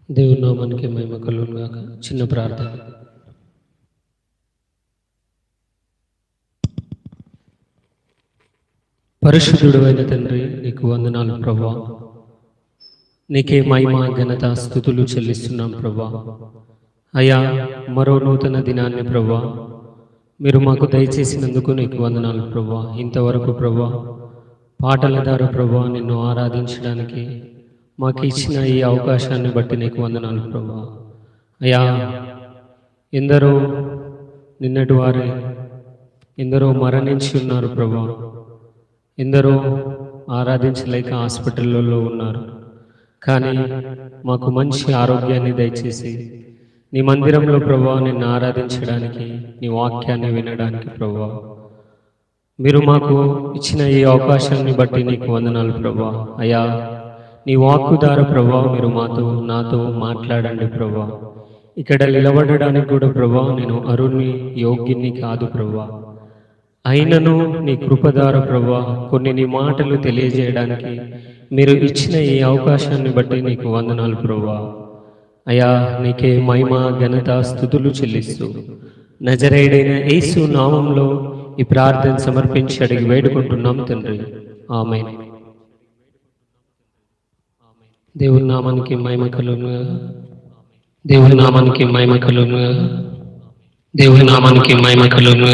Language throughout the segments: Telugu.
దేవుని నామానికి మహిమ కలుగును గాక. చిన్న ప్రార్థన. పరిశుద్ధుడు అయిన తండ్రి, నీకు వందనాలు ప్రభువా. నీకే మహిమ ఘనత స్తుతులు చెల్లిస్తున్నాం ప్రభువా. అయ్యా, మరో నూతన దినాన్ని ప్రభువా మీరు మాకు దయచేసినందుకు నీకు వందనాలు ప్రభువా. ఇంతవరకు ప్రభువా పాటల ద్వారా ప్రభువా నిన్ను ఆరాధించడానికి మాకు ఇచ్చిన ఈ అవకాశాన్ని బట్టి నీకు వందనాలు ప్రభువా. అయ్యా, ఎందరో నిన్నటి వారే ఎందరో మరణించి ఉన్నారు ప్రభువా. ఎందరో ఆరాధించలేక హాస్పిటల్లో ఉన్నారు. కానీ మాకు మంచి ఆరోగ్యాన్ని దయచేసి నీ మందిరంలో ప్రభువా నిన్ను ఆరాధించడానికి, నీ వాక్యాన్ని వినడానికి ప్రభువా మీరు మాకు ఇచ్చిన ఈ అవకాశాన్ని బట్టి నీకు వందనాలు ప్రభువా. అయ్యా, నీ వాక్కు ద్వారా ప్రభువా మీరు నాతో మాట్లాడండి ప్రభువా. ఇక్కడ నిలబడడానికి కూడా ప్రభువా నేను అరుణ్ణి, యోగ్యుని కాదు ప్రభువా. అయినను నీ కృప ద్వారా ప్రభువా కొన్ని నీ మాటలు తెలియజేయడానికి మీరు ఇచ్చిన ఈ అవకాశాన్ని బట్టి నీకు వందనాలు ప్రభువా. అయ్యా, నీకే మహిమ ఘనత స్తుతులు చెల్లిస్తూ నజరేయుడైన యేసు నామంలో ఈ ప్రార్థన సమర్పించి అడిగి వేడుకుంటున్నాం తండ్రి. ఆమేన్. దేవుని నామానికి మహిమ కలుగును. దేవుని నామానికి మహిమ కలుగును. దేవుని నామానికి మహిమ కలుగును.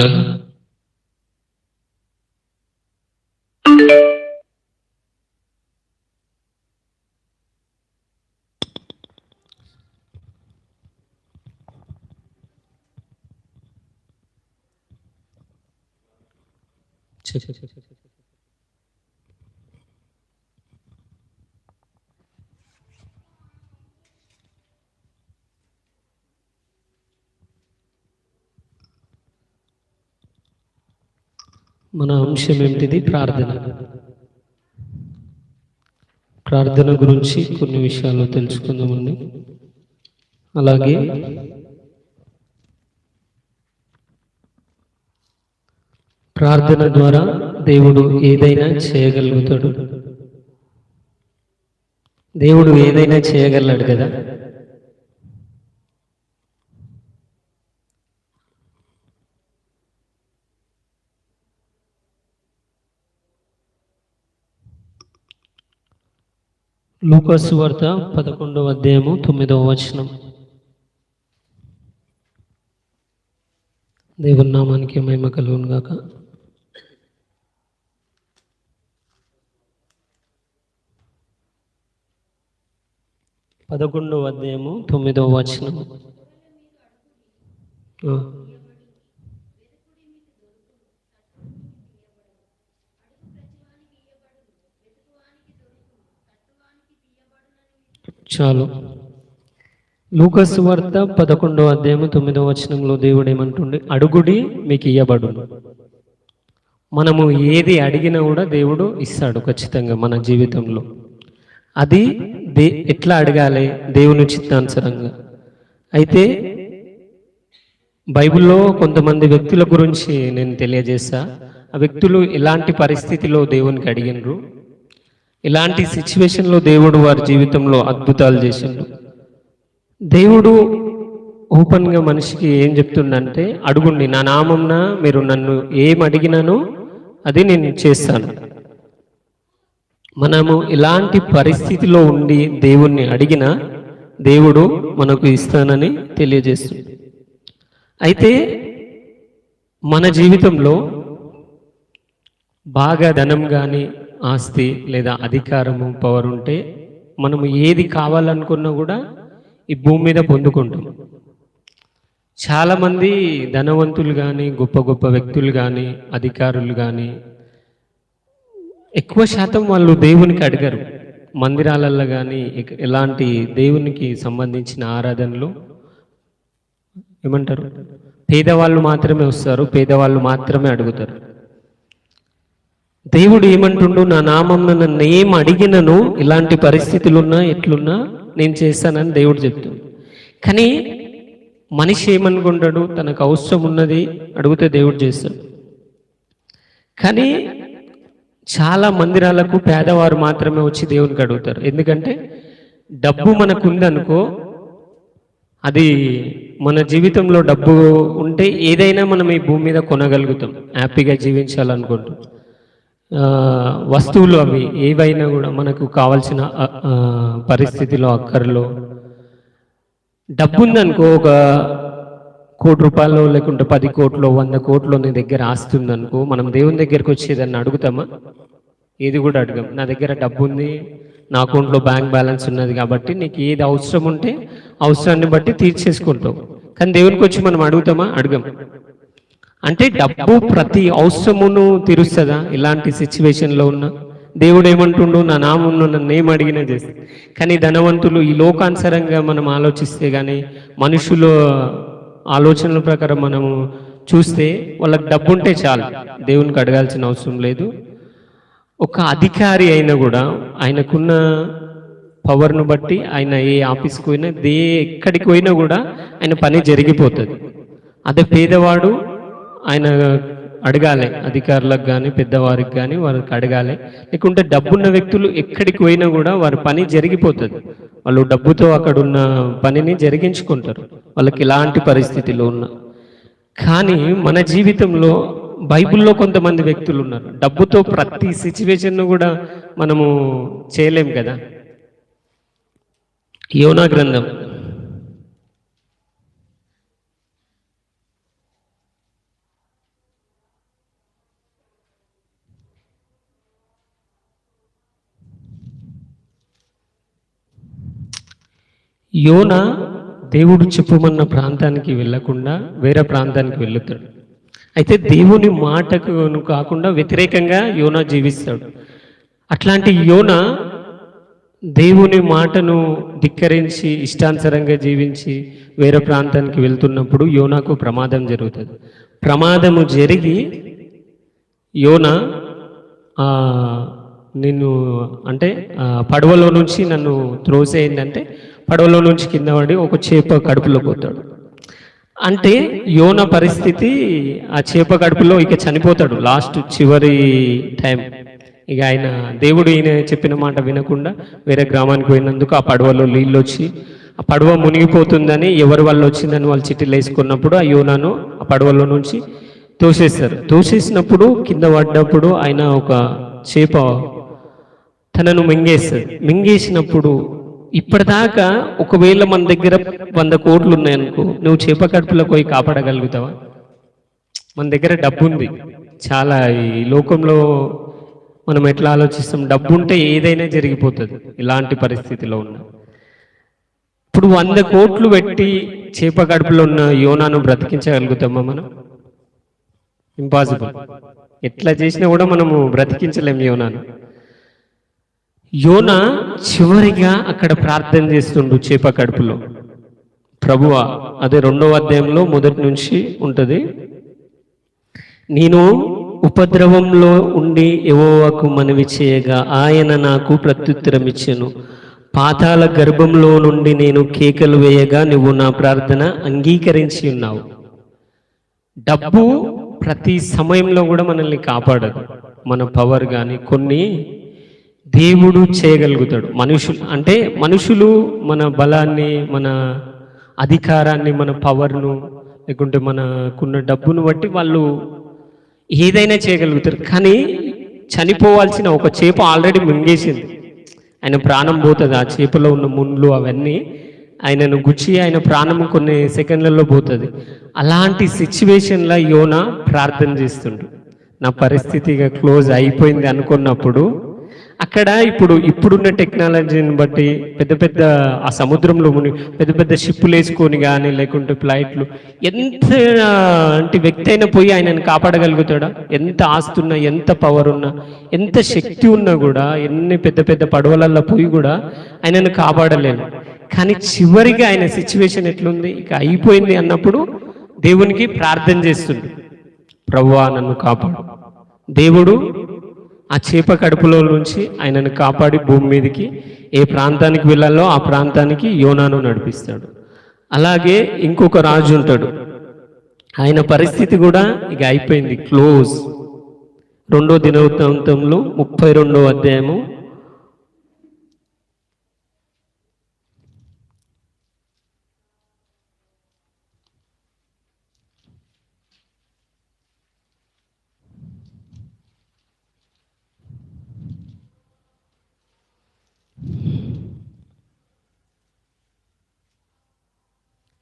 మన అంశం ఏమిటిది? ప్రార్థన. ప్రార్థన గురించి కొన్ని విషయాలు తెలుసుకుందామండి. అలాగే ప్రార్థన ద్వారా దేవుడు ఏదైనా చేయగలుగుతాడు. దేవుడు ఏదైనా చేయగలడు కదా. లూకా సువార్త 11వ అధ్యాయము 9వ వచనం. దేవుని నామానికి మహిమ కలుగును గాక. పదకొండవ అధ్యాయము 9వ వచనం. చాలు. లూకా సువార్త 11వ అధ్యాయము 9వ వచనంలో దేవుడు ఏమంటుండే? అడుగుడి మీకు ఇయ్యబడును. మనము ఏది అడిగినా కూడా దేవుడు ఇస్తాడు ఖచ్చితంగా మన జీవితంలో. అది ఎట్లా అడగాలి? దేవుని చిత్తానుసారంగా. అయితే బైబిల్లో కొంతమంది వ్యక్తుల గురించి నేను తెలియజేస్తా. ఆ వ్యక్తులు ఎలాంటి పరిస్థితిలో దేవునికి అడిగినరు, ఇలాంటి సిచ్యువేషన్లో దేవుడు వారి జీవితంలో అద్భుతాలు చేసిండు. దేవుడు ఓపెన్గా మనిషికి ఏం చెప్తుండంటే, అడుగుండి, నా నామంన మీరు నన్ను ఏం అడిగినానో అది నేను చేస్తాను. మనము ఇలాంటి పరిస్థితిలో ఉండి దేవుణ్ణి అడిగినా దేవుడు మనకు ఇస్తానని తెలియజేస్తుంది. అయితే మన జీవితంలో బాగా ధనం కానీ, ఆస్తి లేదా అధికారము, పవర్ ఉంటే మనము ఏది కావాలనుకున్నా కూడా ఈ భూమి మీద పొందుకుంటాం. చాలామంది ధనవంతులు కానీ, గొప్ప గొప్ప వ్యక్తులు కానీ, అధికారులు కానీ ఎక్కువ శాతం వాళ్ళు దేవునికి అడగరు. మందిరాలలో కానీ ఎలాంటి దేవునికి సంబంధించిన ఆరాధనలు ఏమంటారు, పేదవాళ్ళు మాత్రమే వస్తారు, పేదవాళ్ళు మాత్రమే అడుగుతారు. దేవుడు ఏమంటుండు? నా నామం నన్ను ఏం అడిగినను, ఇలాంటి పరిస్థితులున్నా ఎట్లున్నా నేను చేస్తానని దేవుడు చెప్తాడు. కానీ మనిషి ఏమనుకుంటాడు? తనకు అవసరం ఉన్నది అడిగితే దేవుడు చేస్తాడు. కానీ చాలా మందిరాలకు పేదవారు మాత్రమే వచ్చి దేవునికి అడుగుతారు. ఎందుకంటే డబ్బు మనకు ఉందనుకో, అది మన జీవితంలో డబ్బు ఉంటే ఏదైనా మనం ఈ భూమి మీద కొనగలుగుతాం, హ్యాపీగా జీవించాలనుకుంటాం. వస్తువులు అవి ఏవైనా కూడా మనకు కావాల్సిన పరిస్థితిలో అక్కర్లో డబ్బు ఉందనుకో, ఒక 1,00,00,000 రూపాయలు లేకుంటే 10 కోట్లు 100 కోట్లు నీ దగ్గర ఆస్తుందనుకో, మనం దేవుని దగ్గరికి వచ్చేదాన్ని అడుగుతామా? ఏది కూడా అడగం. నా దగ్గర డబ్బు ఉంది, నా అకౌంట్లో బ్యాంక్ బ్యాలెన్స్ ఉన్నది కాబట్టి నీకు ఏది అవసరం ఉంటే అవసరాన్ని బట్టి తీర్చేసుకుంటావు. కానీ దేవునికి వచ్చి మనం అడుగుతామా? అడగం. అంటే డబ్బు ప్రతి అవసరమును తీరుస్తుందా? ఇలాంటి సిచ్యువేషన్లో ఉన్న దేవుడు ఏమంటుండు, నా నామమును నన్ను ఏం అడిగినా చేస్తా. కానీ ధనవంతులు ఈ లోకానుసారంగా మనం ఆలోచిస్తే కానీ, మనుషుల ఆలోచనల ప్రకారం మనము చూస్తే వాళ్ళకి డబ్బు ఉంటే చాలు, దేవునికి అడగాల్సిన అవసరం లేదు. ఒక అధికారి అయినా కూడా ఆయనకున్న పవర్ను బట్టి ఆయన ఏ ఆఫీస్కి పోయినా ఎక్కడికి పోయినా కూడా ఆయన పని జరిగిపోతుంది. అదే పేదవాడు ఆయన అడగాలి, అధికారులకు కానీ పెద్దవారికి కానీ వారికి అడగాలి. లేకుంటే డబ్బున్న వ్యక్తులు ఎక్కడికి పోయినా కూడా వారి పని జరిగిపోతుంది. వాళ్ళు డబ్బుతో అక్కడ ఉన్న పనిని జరిగించుకుంటారు, వాళ్ళకి ఇలాంటి పరిస్థితిలో ఉన్న. కానీ మన జీవితంలో బైబిల్లో కొంతమంది వ్యక్తులు ఉన్నారు, డబ్బుతో ప్రతి సిచ్యువేషన్ను కూడా మనము చేయలేం కదా. యోనా గ్రంథం యోనా దేవుడు చెప్పుమన్న ప్రాంతానికి వెళ్ళకుండా వేరే ప్రాంతానికి వెళుతాడు. అయితే దేవుని మాటకు కాకుండా వ్యతిరేకంగా యోనా జీవిస్తాడు. అట్లాంటి యోనా దేవుని మాటను ధిక్కరించి ఇష్టానుసారంగా జీవించి వేరే ప్రాంతానికి వెళ్తున్నప్పుడు యోనాకు ప్రమాదం జరుగుతుంది. ప్రమాదము జరిగి యోనా నిన్ను అంటే పడవలో నుంచి నన్ను త్రోసేయండి, పడవలో నుంచి కింద పడి ఒక చేప కడుపులో పోతాడు. అంటే యోన పరిస్థితి ఆ చేప కడుపులో ఇక చనిపోతాడు, లాస్ట్ చివరి టైం. ఇక ఆయన దేవుడు ఈయన చెప్పిన మాట వినకుండా వేరే గ్రామానికి పోయినందుకు ఆ పడవలో నీళ్ళు వచ్చి ఆ పడవ మునిగిపోతుందని ఎవరి వల్ల వచ్చిందని వాళ్ళు చిట్టీలు వేసుకున్నప్పుడు ఆ యోనాను ఆ పడవలో నుంచి తోసేస్తారు. తోసేసినప్పుడు కింద పడ్డప్పుడు ఆయన ఒక చేప తనను మింగేస్తుంది. మింగేసినప్పుడు ఇప్పటిదాకా ఒకవేళ మన దగ్గర 100 కోట్లు ఉన్నాయనుకో, నువ్వు చేప కడుపులో పోయి కాపాడగలుగుతావా? మన దగ్గర డబ్బు ఉంది చాలా. ఈ లోకంలో మనం ఎట్లా ఆలోచిస్తాం, డబ్బు ఉంటే ఏదైనా జరిగిపోతుంది. ఇలాంటి పరిస్థితిలో ఉన్న ఇప్పుడు 100 కోట్లు పెట్టి చేప కడుపులో ఉన్న యోనాను బ్రతికించగలుగుతామా మనం? ఇంపాసిబుల్. ఎట్లా చేసినా కూడా మనము బ్రతికించలేం యోనాను. యోనా చివరిగా అక్కడ ప్రార్థన చేస్తుండు చేప కడుపులో. ప్రభువా, అదే 2వ అధ్యాయంలో మొదటి నుంచి ఉంటుంది. నేను ఉపద్రవంలో ఉండి యెహోవాకు మనవి చేయగా ఆయన నాకు ప్రత్యుత్తరం ఇచ్చెను. పాతాళ గర్భంలో నుండి నేను కేకలు వేయగా నువ్వు నా ప్రార్థన అంగీకరించి ఉన్నావు. డబ్బు ప్రతి సమయంలో కూడా మనల్ని కాపాడదు. మన పవర్ కానీ కొన్ని దేవుడు చేయగలుగుతాడు. మనుషులు మన బలాన్ని, మన అధికారాన్ని, మన పవర్ను, లేకుంటే మనకున్న డబ్బును బట్టి వాళ్ళు ఏదైనా చేయగలుగుతారు. కానీ చనిపోవాల్సిన ఒక చేప ఆల్రెడీ మింగేసింది, ఆయన ప్రాణం పోతుంది. ఆ చేపలో ఉన్న ముళ్ళు అవన్నీ ఆయనను గుచ్చి ఆయన ప్రాణం కొన్ని సెకండ్లలో పోతుంది. అలాంటి సిచ్యువేషన్లో యోనా ప్రార్థన చేస్తుండు. నా పరిస్థితిగా క్లోజ్ అయిపోయింది అనుకున్నప్పుడు అక్కడ ఇప్పుడున్న టెక్నాలజీని బట్టి పెద్ద పెద్ద ఆ సముద్రంలో పెద్ద పెద్ద షిప్పులు వేసుకొని కానీ లేకుంటే ఫ్లైట్లు, ఎంత అంటే వ్యక్తి అయినా పోయి ఆయనను కాపాడగలుగుతాడా? ఎంత ఆస్తున్నా, ఎంత పవర్ ఉన్నా, ఎంత శక్తి ఉన్నా కూడా, ఎన్ని పెద్ద పెద్ద పడవలల్లో పోయి కూడా ఆయనను కాపాడలేను. కానీ చివరిగా ఆయన సిచ్యువేషన్ ఎట్లుంది, ఇక అయిపోయింది అన్నప్పుడు దేవునికి ప్రార్థన చేస్తుండు, ప్రభువా నన్ను కాపాడు. దేవుడు ఆ చేప కడుపులో నుంచి ఆయనను కాపాడి భూమి మీదకి ఏ ప్రాంతానికి వెళ్ళాలో ఆ ప్రాంతానికి యోనాను నడిపిస్తాడు. అలాగే ఇంకొక రాజు ఉంటాడు, ఆయన పరిస్థితి కూడా ఇక అయిపోయింది, క్లోజ్. రెండో దినవృత్తాంతంలో 32వ అధ్యాయము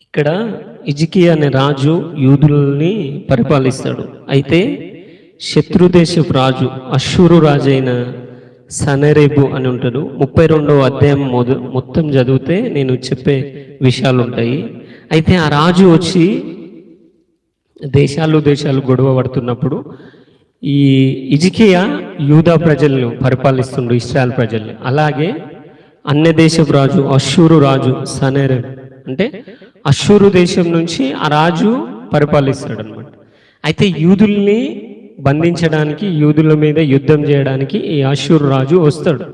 ఇక్కడ హిజ్కియా అనే రాజు యూదుల్ని పరిపాలిస్తాడు. అయితే శత్రుదేశపు రాజు అష్షూరు రాజు అయిన సనెరెబు అని ఉంటాడు. 32వ అధ్యాయం మొత్తం చదివితే నేను చెప్పే విషయాలు ఉంటాయి. అయితే ఆ రాజు వచ్చి దేశాలు గొడవ పడుతున్నప్పుడు ఈ హిజ్కియా యూదా ప్రజలను పరిపాలిస్తుండు, ఇశ్రాయేల్ ప్రజల్ని. అలాగే అన్య దేశపు రాజు అష్షూరు రాజు సనెరెబు అంటే అష్షూరు దేశం నుంచి ఆ రాజు పరిపాలిస్తాడు అనమాట. అయితే యూదుల్ని బంధించడానికి, యూదుల మీద యుద్ధం చేయడానికి ఈ అష్షూరు రాజు వస్తాడు.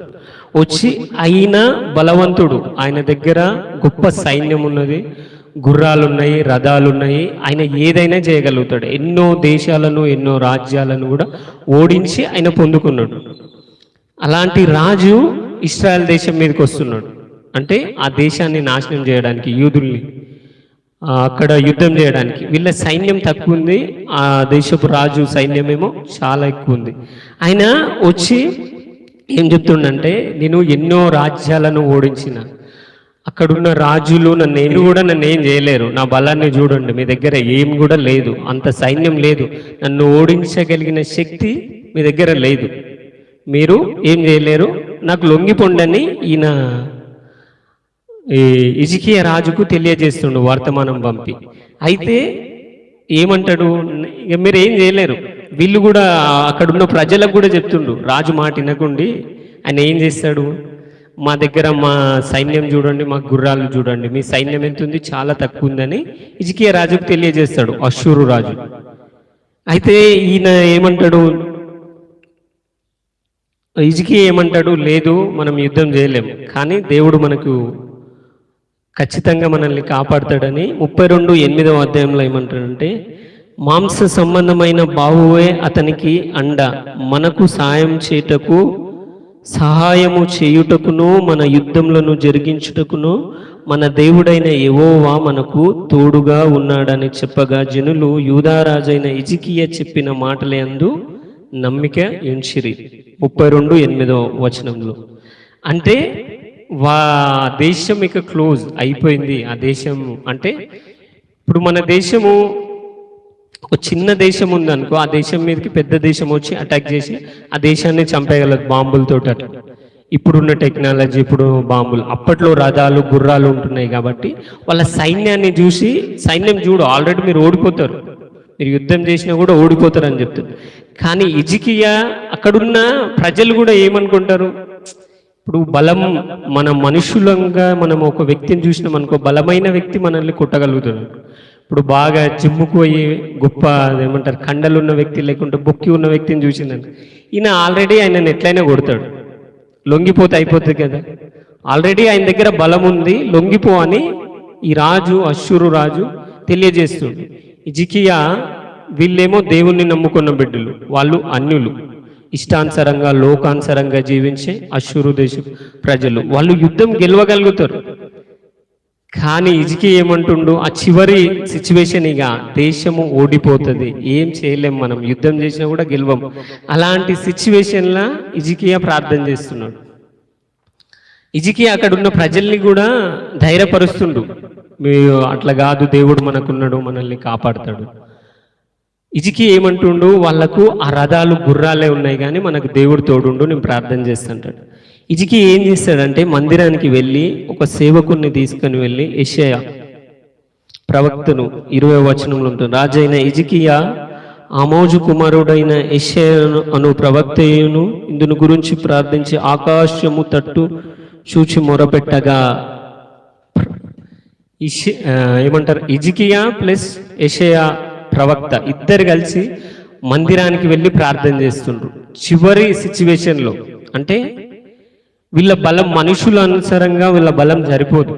వచ్చి ఆయన బలవంతుడు, ఆయన దగ్గర గొప్ప సైన్యం ఉన్నది, గుర్రాలున్నాయి, రథాలున్నాయి, ఆయన ఏదైనా చేయగలుగుతాడు. ఎన్నో దేశాలను, ఎన్నో రాజ్యాలను కూడా ఓడించి ఆయన పొందుకున్నాడు. అలాంటి రాజు ఇశ్రాయేల్ దేశం మీదకి వస్తున్నాడు. అంటే ఆ దేశాన్ని నాశనం చేయడానికి, యూదుల్ని అక్కడ యుద్ధం చేయడానికి. వీళ్ళ సైన్యం తక్కువ ఉంది, ఆ దేశపు రాజు సైన్యమేమో చాలా ఎక్కువ ఉంది. ఆయన వచ్చి ఏం చెప్తుండంటే, నేను ఎన్నో రాజ్యాలను ఓడించిన, అక్కడున్న రాజులు నన్ను ఏం చేయలేరు, నా బలాన్ని చూడండి, మీ దగ్గర ఏం కూడా లేదు, అంత సైన్యం లేదు, నన్ను ఓడించగలిగిన శక్తి మీ దగ్గర లేదు, మీరు ఏం చేయలేరు, నాకు లొంగిపోండని ఈయన ఈ హిజ్కియా రాజుకు తెలియజేస్తుండు వర్తమానం పంపి. అయితే ఏమంటాడు, ఇక మీరు ఏం చేయలేరు. వీళ్ళు కూడా అక్కడున్న ప్రజలకు కూడా చెప్తుండు, రాజు మాట వినకుండి ఆయన ఏం చేస్తాడు, మా దగ్గర మా సైన్యం చూడండి, మా గుర్రాలు చూడండి, మీ సైన్యం ఎంత ఉంది, చాలా తక్కువ ఉందని హిజ్కియా రాజుకు తెలియజేస్తాడు అష్షూరు రాజు. అయితే ఈయన ఏమంటాడు, హిజ్కియా ఏమంటాడు, లేదు మనం యుద్ధం చేయలేము, కానీ దేవుడు మనకు ఖచ్చితంగా మనల్ని కాపాడతాడని 32:8వ అధ్యాయంలో ఏమంటాడంటే, మాంస సంబంధమైన బాహువే అతనికి అండ, మనకు సాయం చేయుటకు సహాయము చేయుటకును మన యుద్ధములను జరిగించుటకును మన దేవుడైన యెహోవా మనకు తోడుగా ఉన్నాడని చెప్పగా జనులు యూదారాజైన హిజ్కియా చెప్పిన మాటలందు నమ్మిక ఉంచిరి. 32:8వ వచనంలో. అంటే దేశం ఇక క్లోజ్ అయిపోయింది. ఆ దేశం అంటే ఇప్పుడు మన దేశము ఒక చిన్న దేశం ఉందనుకో, ఆ దేశం మీదకి పెద్ద దేశం వచ్చి అటాక్ చేసి ఆ దేశాన్ని చంపేయగలదు బాంబులతో. అట్లా ఇప్పుడున్న టెక్నాలజీ, ఇప్పుడు బాంబులు, అప్పట్లో రథాలు గుర్రాలు ఉంటున్నాయి కాబట్టి వాళ్ళ సైన్యాన్ని చూసి, సైన్యం చూడు ఆల్రెడీ మీరు ఓడిపోతారు, మీరు యుద్ధం చేసినా కూడా ఓడిపోతారు అని చెప్తారు. కానీ హిజ్కియా అక్కడున్న ప్రజలు కూడా ఏమనుకుంటారు, ఇప్పుడు బలం, మన మనుషులంగా మనం ఒక వ్యక్తిని చూసినాం అనుకో, బలమైన వ్యక్తి మనల్ని కొట్టగలుగుతాడు. ఇప్పుడు బాగా జిమ్ముకు పోయి గొప్ప ఏమంటారు కండలు ఉన్న వ్యక్తి, లేకుంటే బొక్కి ఉన్న వ్యక్తిని చూసిందని ఈయన ఆల్రెడీ ఆయనను ఎట్లయినా కొడతాడు, లొంగిపోతే అయిపోతుంది కదా, ఆల్రెడీ ఆయన దగ్గర బలం ఉంది, లొంగిపో అని ఈ రాజు అష్షూరు రాజు తెలియజేస్తుంది. హిజ్కియా వీళ్ళేమో దేవుణ్ణి నమ్ముకున్న బిడ్డలు, వాళ్ళు అన్యులు, ఇష్టానుసారంగా లోకానుసారంగా జీవించే అష్షూరు దేశం ప్రజలు, వాళ్ళు యుద్ధం గెలవగలుగుతారు. కానీ హిజ్కియా ఏమంటుండు, ఆ చివరి సిచ్యువేషన్ ఇక దేశము ఓడిపోతుంది, ఏం చేయలేం, మనం యుద్ధం చేసినా కూడా గెలవం. అలాంటి సిచ్యువేషన్లా హిజ్కియా ప్రార్థన చేస్తున్నాడు. హిజ్కియా అక్కడ ఉన్న ప్రజల్ని కూడా ధైర్యపరుస్తుండు, మీరు అట్లా కాదు, దేవుడు మనకున్నాడు, మనల్ని కాపాడుతాడు. హిజ్కియా ఏమంటుండు, వాళ్ళకు ఆ రథాలు గుర్రాలే ఉన్నాయి కానీ మనకు దేవుడు తోడుండు, నేను ప్రార్థన చేస్తుంటాడు. హిజ్కియా ఏం చేస్తాడంటే, మందిరానికి వెళ్ళి ఒక సేవకుని తీసుకుని వెళ్ళి యెషయా ప్రవక్తను 20వ వచనంలో ఉంటుంది, రాజైన హిజ్కియా ఆమోజు కుమారుడైన యెషయా అను ప్రవక్తయును ఇందును గురించి ప్రార్థించి ఆకాశము తట్టు చూచి మొరపెట్టగా, ఏమంటారు, హిజ్కియా ప్లస్ యెషయా ప్రవక్త ఇద్దరు కలిసి మందిరానికి వెళ్ళి ప్రార్థన చేస్తుండ్రు. చివరి సిచ్యువేషన్లో అంటే వీళ్ళ బలం మనుషుల అనుసారంగా వీళ్ళ బలం సరిపోదు,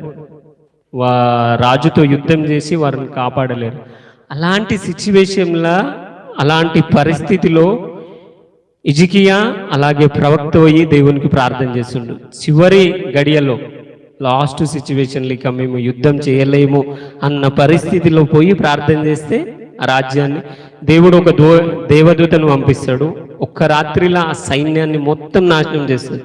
రాజుతో యుద్ధం చేసి వారిని కాపాడలేరు. అలాంటి సిచ్యువేషన్లో, అలాంటి పరిస్థితిలో హిజ్కియా అలాగే ప్రవక్త పోయి దేవునికి ప్రార్థన చేస్తుండు. చివరి గడియలో లాస్ట్ సిచ్యువేషన్లో ఇక మేము యుద్ధం చేయలేము అన్న పరిస్థితిలో పోయి ప్రార్థన చేస్తే ఆ రాజ్యాన్ని దేవుడు ఒక దేవదూతను పంపిస్తాడు. ఒక్క రాత్రిలో ఆ సైన్యాన్ని మొత్తం నాశనం చేస్తాడు.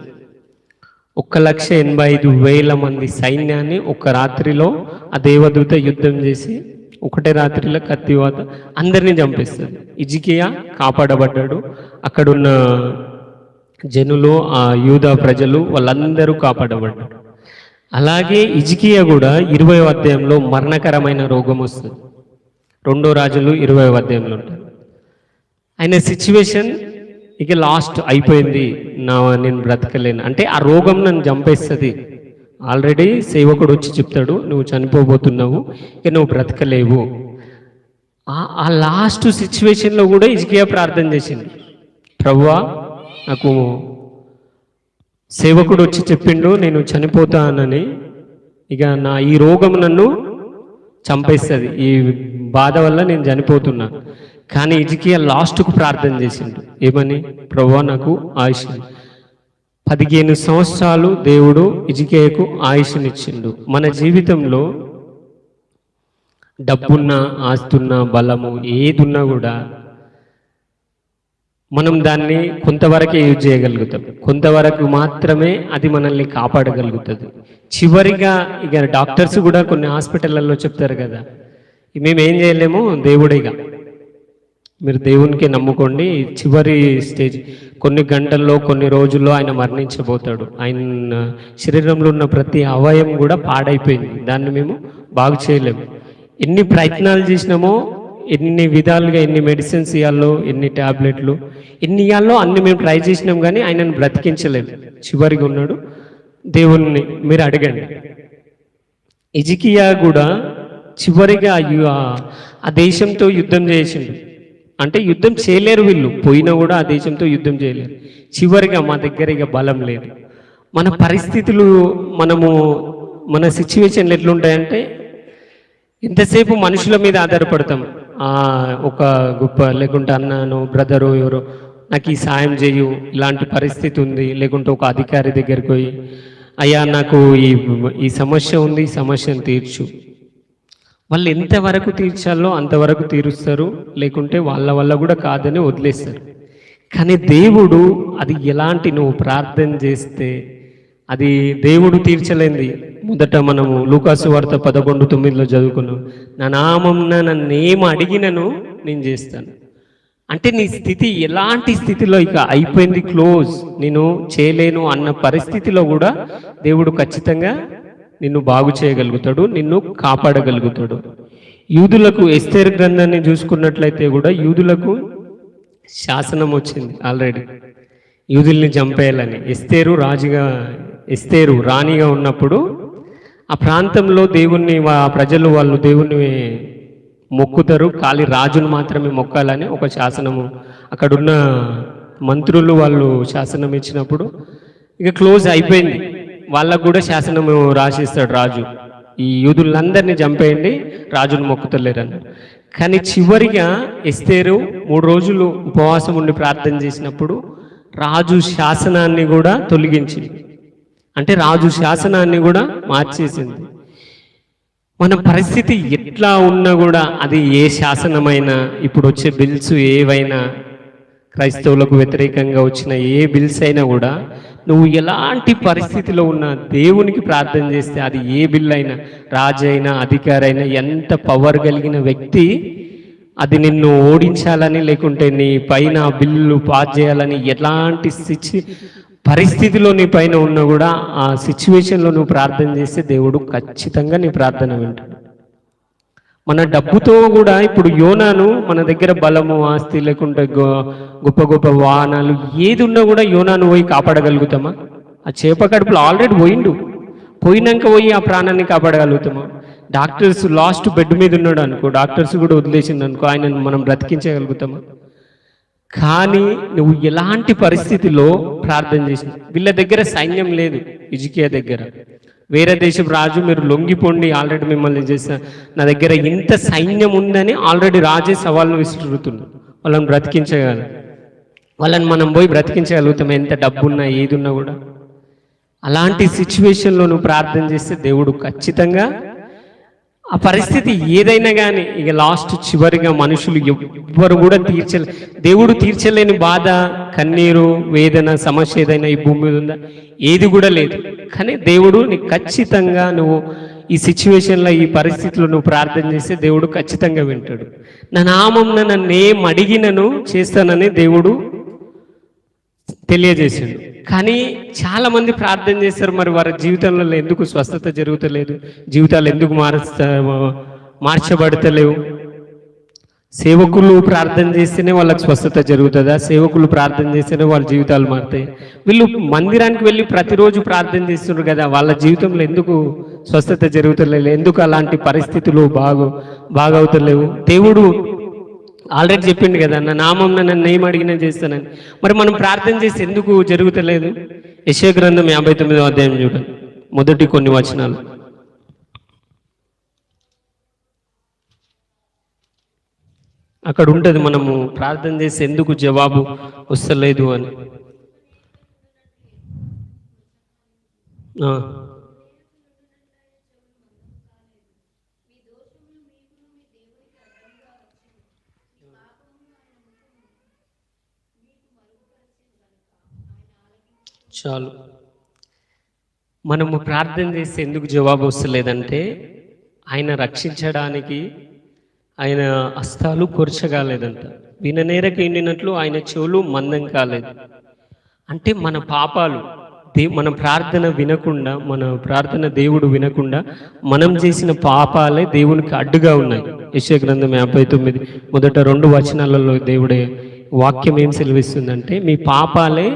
1,85,000 మంది సైన్యాన్ని ఒక్క రాత్రిలో ఆ దేవదూత యుద్ధం చేసి ఒకటే రాత్రిలో కత్తివాత అందరినీ చంపేస్తుంది. హిజ్కియా కాపాడబడ్డాడు. అక్కడున్న జనులు, ఆ యూదా ప్రజలు వాళ్ళందరూ కాపాడబడ్డారు. అలాగే హిజ్కియా కూడా 20వ అధ్యాయంలో మరణకరమైన రోగం వస్తుంది. 2 రాజులు 20వ అధ్యాయంలో ఉంటారు. ఆయన సిచ్యువేషన్ ఇక లాస్ట్ అయిపోయింది, నేను బ్రతకలేను అంటే ఆ రోగం నన్ను చంపేస్తుంది. ఆల్రెడీ సేవకుడు వచ్చి చెప్తాడు, నువ్వు చనిపోబోతున్నావు, ఇక నువ్వు బ్రతకలేవు. ఆ లాస్ట్ సిచ్యువేషన్లో కూడా హిజ్కియా ప్రార్థన చేసింది, ప్రభువా నాకు సేవకుడు వచ్చి చెప్పిండు నేను చనిపోతానని, ఇక ఈ రోగం నన్ను చంపేస్తుంది, ఈ బాధ వల్ల నేను చనిపోతున్నా. కానీ హిజ్కియా లాస్ట్కు ప్రార్థన చేసిండు, ఏమని? ప్రభువా నాకు ఆయుష్ 15 సంవత్సరాలు దేవుడు హిజ్కియాకు ఆయుష్నిచ్చిండు. మన జీవితంలో డబ్బున్నా, ఆస్తున్నా, బలము ఏదున్నా కూడా మనం దాన్ని కొంతవరకే యూజ్ చేయగలుగుతాం, కొంతవరకు మాత్రమే అది మనల్ని కాపాడగలుగుతుంది. చివరిగా ఇక డాక్టర్స్ కూడా కొన్ని హాస్పిటళ్ళల్లో చెప్తారు కదా, మేము ఏం చేయలేము, దేవుడిగా మీరు దేవునికి నమ్ముకోండి, చివరి స్టేజ్ కొన్ని గంటల్లో కొన్ని రోజుల్లో ఆయన మరణించబోతాడు, ఆయన శరీరంలో ఉన్న ప్రతి అవయవం కూడా పాడైపోయింది, దాన్ని మేము బాగు చేయలేము. ఎన్ని ప్రయత్నాలు చేసినామో, ఎన్ని విధాలుగా ఎన్ని మెడిసిన్స్ ఇవ్వాలో, ఎన్ని ట్యాబ్లెట్లు ఎన్ని ఇవ్వాలో అన్ని మేము ట్రై చేసినాం, కానీ ఆయనను బ్రతికించలేము. చివరిగా ఉన్నాడు. దేవుణ్ణి మీరు అడగండి. హిజ్కియా కూడా చివరిగా ఆ దేశంతో యుద్ధం చేసిండు. అంటే యుద్ధం చేయలేరు వీళ్ళు, పోయినా కూడా ఆ దేశంతో యుద్ధం చేయలేరు. చివరిగా మా దగ్గర ఇక బలం లేదు. మన పరిస్థితులు, మన సిచ్యువేషన్లు ఎట్లుంటాయంటే ఎంతసేపు మనుషుల మీద ఆధారపడతాం. ఒక గొప్ప లేకుంటే అన్నను, బ్రదరు, ఎవరో నాకు ఈ సాయం చేయు, ఇలాంటి పరిస్థితి ఉంది, లేకుంటే ఒక అధికారి దగ్గరికి పోయి అయ్యా నాకు ఈ సమస్య ఉంది, ఈ సమస్యను తీర్చు. వాళ్ళు ఎంతవరకు తీర్చాలో అంతవరకు తీరుస్తారు, లేకుంటే వాళ్ళ వల్ల కూడా కాదని వదిలేస్తారు. కానీ దేవుడు అది ఎలాంటి నువ్వు ప్రార్థన చేస్తే అది దేవుడు తీర్చలేంది. మొదట మనము లూకాసు వార్త 11:9 చదువుకున్నాం, నా నామంన నన్నేం అడిగినను నేను చేస్తాను. అంటే నీ స్థితి ఎలాంటి స్థితిలో ఇక అయిపోయింది, క్లోజ్, నేను చేయలేను అన్న పరిస్థితిలో కూడా దేవుడు ఖచ్చితంగా నిన్ను బాగు చేయగలుగుతాడు, నిన్ను కాపాడగలుగుతాడు. యూదులకు ఎస్తేరు గ్రంథాన్ని చూసుకున్నట్లయితే కూడా యూదులకు శాసనం వచ్చింది ఆల్రెడీ యూదుల్ని చంపేయాలని. ఎస్తేరు రాణిగా ఉన్నప్పుడు ఆ ప్రాంతంలో దేవుణ్ణి ప్రజలు వాళ్ళు దేవుణ్ణి మొక్కుతారు, ఖాళీ రాజును మాత్రమే మొక్కాలని ఒక శాసనము అక్కడున్న మంత్రులు వాళ్ళు శాసనం ఇచ్చినప్పుడు ఇక క్లోజ్ అయిపోయింది. వాళ్ళకు కూడా శాసనము రాసిస్తాడు రాజు, ఈ యూదులందరినీ చంపేయండి, రాజును మొక్కుతలేరని. కానీ చివరిగా ఎస్తేరు 3 రోజులు ఉపవాసం ఉండి ప్రార్థన చేసినప్పుడు రాజు శాసనాన్ని కూడా తొలగించింది. అంటే రాజు శాసనాన్ని కూడా మార్చేసింది. మన పరిస్థితి ఎట్లా ఉన్నా కూడా అది ఏ శాసనమైనా, ఇప్పుడు వచ్చే బిల్స్ ఏవైనా, క్రైస్తవులకు వ్యతిరేకంగా వచ్చిన ఏ బిల్స్ అయినా కూడా నువ్వు ఎలాంటి పరిస్థితిలో ఉన్నా దేవునికి ప్రార్థన చేస్తే అది ఏ బిల్ అయినా, రాజు అయినా అధికారి అయినా, ఎంత పవర్ కలిగిన వ్యక్తి అది నిన్ను ఓడించాలని లేకుంటే నీ పైన బిల్లు పాస్ చేయాలని ఎలాంటి పరిస్థితిలో నీ పైన ఉన్నా కూడా ఆ సిచ్యువేషన్లో నువ్వు ప్రార్థన చేస్తే దేవుడు ఖచ్చితంగా నీ ప్రార్థన వింటాడు. మన డబ్బుతో కూడా ఇప్పుడు యోనాను మన దగ్గర బలము, ఆస్తి లేకుంటే గొప్ప గొప్ప వాహనాలు ఏది ఉన్నా కూడా యోనాను పోయి కాపాడగలుగుతామా? ఆ చేప కడుపులో ఆల్రెడీ పోయినాక పోయి ఆ ప్రాణాన్ని కాపాడగలుగుతామా? డాక్టర్స్ లాస్ట్ బెడ్ మీద ఉన్నాడు అనుకో, డాక్టర్స్ కూడా వదిలేసింది అనుకో, ఆయనను మనం బ్రతికించగలుగుతామా? కానీ నువ్వు ఎలాంటి పరిస్థితిలో ప్రార్థన చేసిన, వీళ్ళ దగ్గర సైన్యం లేదు, హిజ్కియా దగ్గర వేరే దేశపు రాజు మీరు లొంగిపోండి, ఆల్రెడీ మిమ్మల్ని చేస్తా, నా దగ్గర ఇంత సైన్యం ఉందని ఆల్రెడీ రాజే సవాళ్ళు విసురుతున్నాడు వాళ్ళని బ్రతికించగలరు. వాళ్ళని మనం పోయి బ్రతికించగలుగుతాం, ఎంత డబ్బున్నా ఏది ఉన్నా కూడా. అలాంటి సిచ్యువేషన్లో నువ్వు ప్రార్థన చేస్తే దేవుడు ఖచ్చితంగా ఆ పరిస్థితి ఏదైనా కానీ, ఇక లాస్ట్ చివరిగా మనుషులు ఎవ్వరు కూడా దేవుడు తీర్చలేని బాధ, కన్నీరు, వేదన, సమస్య ఏదైనా ఈ భూమి మీద ఉందా? ఏది కూడా లేదు. కానీ దేవుడు నీకు ఖచ్చితంగా, నువ్వు ఈ సిచ్యువేషన్లో, ఈ పరిస్థితిలో నువ్వు ప్రార్థన చేస్తే దేవుడు ఖచ్చితంగా వింటాడు. నా నామంన నన్ను ఏం అడిగినను చేస్తానని దేవుడు తెలియజేశాడు. కానీ చాలామంది ప్రార్థన చేస్తారు, మరి వారి జీవితంలో ఎందుకు స్వస్థత జరుగుతలేదు, జీవితాలు ఎందుకు మార్చబడతలేవు? సేవకులు ప్రార్థన చేస్తేనే వాళ్ళకి స్వస్థత జరుగుతుందా? సేవకులు ప్రార్థన చేస్తేనే వాళ్ళ జీవితాలు మారుతాయి? వీళ్ళు మందిరానికి వెళ్ళి ప్రతిరోజు ప్రార్థన చేస్తున్నారు కదా, వాళ్ళ జీవితంలో ఎందుకు స్వస్థత జరుగుతలేదు? ఎందుకు అలాంటి పరిస్థితులు బాగవుతలేవు? దేవుడు ఆల్రెడీ చెప్పిండు కదా, నా నామం నన్ను ఏం అడిగినా చేస్తానని. మరి మనం ప్రార్థన చేసి ఎందుకు జరుగుతలేదు? యెషయా గ్రంథం 59వ అధ్యాయం చూడండి, మొదటి కొన్ని వచనాలు. అక్కడ ఉంటుంది మనము ప్రార్థన చేసి ఎందుకు జవాబు వస్తలేదు అని. చాలు. మనము ప్రార్థన చేస్తే ఎందుకు జవాబు వస్తలేదంటే, ఆయన రక్షించడానికి ఆయన హస్తాలు కొరచగాలేదంట, విననేరకు ఎండినట్లు ఆయన చెవులు మందం కాలేదు. అంటే మన పాపాలు, మన ప్రార్థన వినకుండా, మన ప్రార్థన దేవుడు వినకుండా మనం చేసిన పాపాలే దేవునికి అడ్డుగా ఉన్నాయి. యెషయా గ్రంథం 59 మొదట 2 వచనాలలో దేవుడే వాక్యం ఏం సెలవిస్తుందంటే, మీ పాపాలే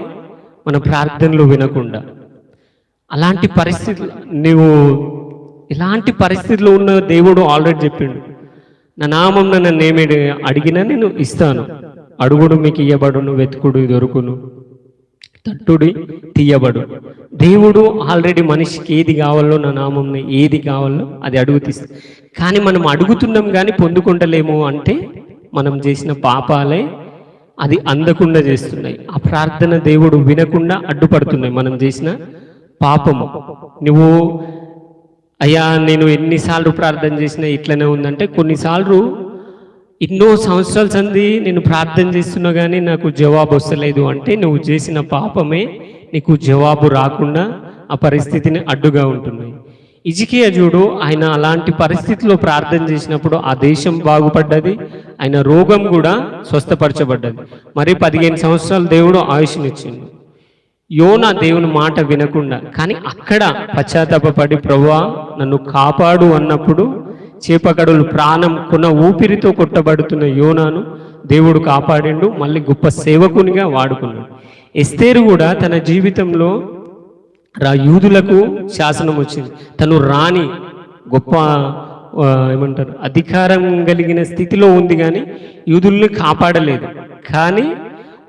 మన ప్రార్థనలు వినకుండా. అలాంటి పరిస్థితులు, నువ్వు ఇలాంటి పరిస్థితుల్లో ఉన్న దేవుడు ఆల్రెడీ చెప్పిండు, నా నామం నన్ను ఏమి అడిగినా నేను ఇస్తాను, అడుగుడు మీకు ఇయ్యబడును, వెతుకుడు దొరుకును, తట్టుడి తీయబడు. దేవుడు ఆల్రెడీ మనిషికి ఏది కావాలో, నా నామం ఏది కావాలో అది అడుగుతీస్తాడు. కానీ మనం అడుగుతున్నాం కానీ పొందుకుంటలేము అంటే మనం చేసిన పాపాలే అది అందకుండా చేస్తున్నాయి. ఆ ప్రార్థన దేవుడు వినకుండా అడ్డుపడుతున్నాయి మనం చేసిన పాపము. నువ్వు అయ్యా నేను ఎన్నిసార్లు ప్రార్థన చేసినా ఇట్లనే ఉందంటే, కొన్నిసార్లు ఎన్నో సంవత్సరాల సంది నేను ప్రార్థన చేస్తున్నా కానీ నాకు జవాబు వస్తలేదు అంటే, నువ్వు చేసిన పాపమే నీకు జవాబు రాకుండా ఆ పరిస్థితిని అడ్డుగా ఉంటున్నాయి. హిజ్కియా చూడు, ఆయన అలాంటి పరిస్థితిలో ప్రార్థన చేసినప్పుడు ఆ దేశం బాగుపడ్డది, ఆయన రోగం కూడా స్వస్థపరచబడ్డది. మరి 15 సంవత్సరాలు దేవుడు ఆయుష్నిచ్చింది. యోనా దేవుని మాట వినకుండా, కానీ అక్కడ పశ్చాత్తాపపడి ప్రభువా నన్ను కాపాడు అన్నప్పుడు చేపకడలు ప్రాణం కొన ఊపిరితో కొట్టబడుతున్న యోనాను దేవుడు కాపాడిండు, మళ్ళీ గొప్ప సేవకునిగా వాడుకున్నాడు. ఎస్తేరు కూడా తన జీవితంలో యూదులకు శాసనం వచ్చింది, తను రాణి, గొప్ప ఏమంటారు అధికారం కలిగిన స్థితిలో ఉంది, కానీ యూదుల్ని కాపాడలేదు. కానీ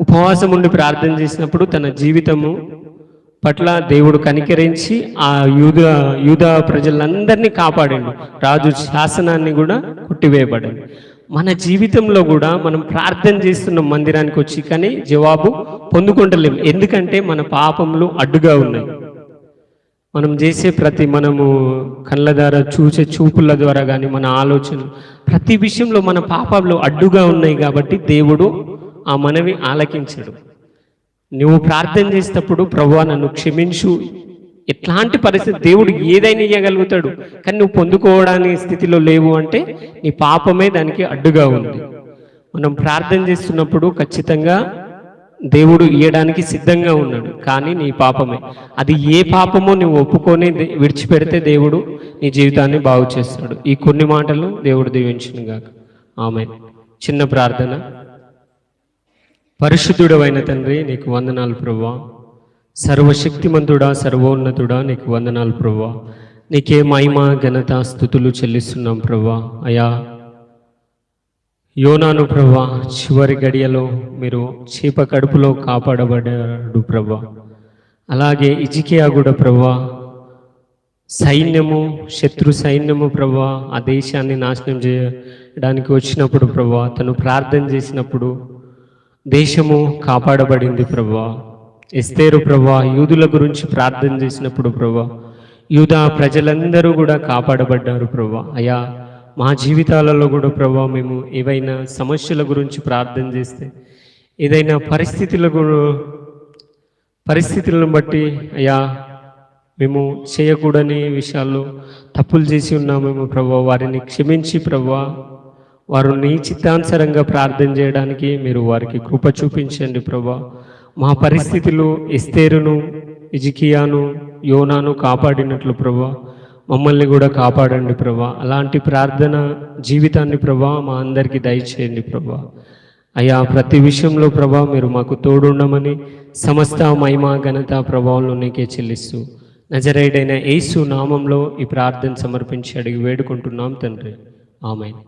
ఉపవాసం ఉండి ప్రార్థన చేసినప్పుడు తన జీవితము పట్ల దేవుడు కనికరించి ఆ యూదా ప్రజలందరినీ కాపాడిండు, రాజు శాసనాన్ని కూడా కొట్టివేయబడింది. మన జీవితంలో కూడా మనం ప్రార్థన చేస్తున్న మందిరానికి వచ్చి కానీ జవాబు పొందుకుంటలేము, ఎందుకంటే మన పాపములు అడ్డుగా ఉన్నాయి. మనం చేసే మనము కళ్ళ ద్వారా చూసే చూపుల ద్వారా కానీ మన ఆలోచన ప్రతి విషయంలో మన పాపాలు అడ్డుగా ఉన్నాయి కాబట్టి దేవుడు ఆ మనవి ఆలకించడు. నువ్వు ప్రార్థన చేసేటప్పుడు ప్రభువా నన్ను క్షమించు, ఎట్లాంటి పరిస్థితి దేవుడు ఏదైనా ఇవ్వగలుగుతాడు, కానీ నువ్వు పొందుకోవడానికి స్థితిలో లేవు అంటే నీ పాపమే దానికి అడ్డుగా ఉంది. మనం ప్రార్థన చేస్తున్నప్పుడు ఖచ్చితంగా దేవుడు ఇయ్యడానికి సిద్ధంగా ఉన్నాడు, కానీ నీ పాపమే, అది ఏ పాపమో నువ్వు ఒప్పుకొని విడిచిపెడితే దేవుడు నీ జీవితాన్ని బాగు చేస్తాడు. ఈ కొన్ని మాటలు దేవుడు దీవించును గాక. ఆమేన్. చిన్న ప్రార్థన. పరిశుద్ధుడవైన తండ్రి నీకు వందనాలు ప్రభువా, సర్వశక్తిమంతుడా సర్వోన్నతుడా నీకు వందనాలు ప్రభువా, నీకే మహిమ ఘనత స్తుతులు చెల్లిస్తున్నాం ప్రభువా. అయా యోనాను ప్రభువా చివరి గడియలో మీరు చేప కడుపులో కాపాడబడ్డాడు ప్రభువా. అలాగే హిజ్కియా కూడా ప్రభువా సైన్యము, శత్రు సైన్యము ప్రభువా ఆ దేశాన్ని నాశనం చేయడానికి వచ్చినప్పుడు ప్రభువా తను ప్రార్థన చేసినప్పుడు దేశము కాపాడబడింది ప్రభువా. ఎస్తేరు ప్రభువా యూదుల గురించి ప్రార్థన చేసినప్పుడు ప్రభువా యూదా ప్రజలందరూ కూడా కాపాడబడ్డారు ప్రభువా. అయా మా జీవితాలలో కూడా ప్రభువా మేము ఏవైనా సమస్యల గురించి ప్రార్థన చేస్తే, ఏదైనా పరిస్థితులను బట్టి అయా మేము చేయకూడని విషయాల్లో తప్పులు చేసి ఉన్నామేమో ప్రభువా, వారిని క్షమించి ప్రభువా వారు నీ చిత్తానుసారంగా ప్రార్థన చేయడానికి మీరు వారికి కృప చూపించండి ప్రభువా. మా పరిస్థితులు ఎస్తేరును, హిజ్కియాను, యోనాను కాపాడినట్లు ప్రభువా మమ్మల్ని కూడా కాపాడండి ప్రభువా. అలాంటి ప్రార్థన జీవితాన్ని ప్రభువా మా అందరికీ దయచేయండి ప్రభువా. అయ్యా ప్రతి విషయంలో ప్రభా మీరు మాకు తోడుండమని సమస్త మహిమ ఘనత ప్రభావంలో నీకే చెల్లిస్తూ నజరేయుడైన యేసు నామంలో ఈ ప్రార్థన సమర్పించి అడిగి వేడుకుంటున్నాం తండ్రి. ఆమేన్.